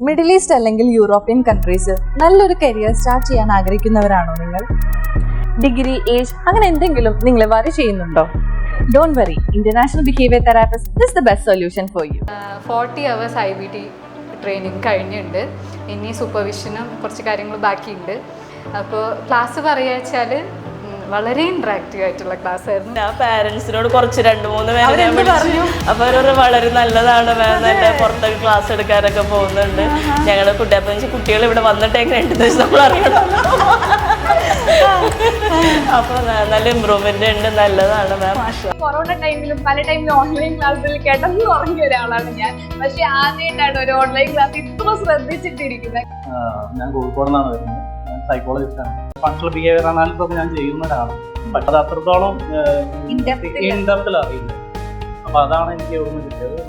Middle east അല്ലെങ്കിൽ European countries നല്ലൊരു career start ചെയ്യാൻ ആഗ്രഹിക്കുന്നവരാണോ നിങ്ങൾ? ഡിഗ്രി, ഏജ് അങ്ങനെ എന്തെങ്കിലും നിങ്ങളെ വറി ചെയ്യുന്നുണ്ടോ? Don't worry, international behaviour therapist is the best solution for you. 40 hours IBT training കഴിഞ്ഞിട്ടുണ്ട്. ഇനി സൂപ്പർവിഷനും കുറച്ച് കാര്യങ്ങൾ ബാക്കിയുണ്ട്. അപ്പോൾ ക്ലാസ് പറയുക വെച്ചാൽ വളരെ ഇൻട്രാക്റ്റീവ് ആയിട്ടുള്ള ക്ലാസ് ആയിരുന്നു. ഞാൻ പാരൻസിനോട് കുറച്ച് 2-3 പേരെ ഞാൻ വിളിച്ചു. അപ്പോൾ അവരൊരു വളരെ നല്ലതാണ്, നല്ല പുറത്തൊക്കെ ക്ലാസ് എടുക്കാനൊക്കെ പോകുന്നുണ്ട്. ഞങ്ങളുടെ കുട്ടികൾ ഇവിടെ വന്നിട്ട് എങ്ങനെയുണ്ടെന്ന് വെച്ചാൽ നമ്മൾ അറിയണം. അപ്പോൾ നല്ല ഇമ്പ്രൂവ്മെന്റ് ഉണ്ട്, നല്ലതാണ് മാം. കൊറോണ ടൈമിലും പല ടൈമിലും ഓൺലൈൻ ക്ലാസ്സിൽ കിടന്നു ഉറങ്ങിയ ഒരാളാണ് ഞാൻ. പക്ഷെ ആദ്യമായിട്ടാണ് ഒരു ഓൺലൈൻ ക്ലാസ് ഇത്ര ശ്രദ്ധിച്ചിട്ടിരിക്കുന്നത്. ഞാൻ കോഴിക്കോട് നിന്നാണ് വരുന്നത്. ഞാൻ സൈക്കോളജിസ്റ്റാണ്. ഫങ്ഷണൽ ബിഹേവിയർ അനാലിസിസ് ഞാൻ ചെയ്യുന്ന ഒരാളാണ്. പക്ഷെ അത് അത്രത്തോളം ഇൻഡെപ്തിൽ അറിയില്ല. അപ്പൊ അതാണ് എനിക്ക് ഓർമ്മ കിട്ടിയത്.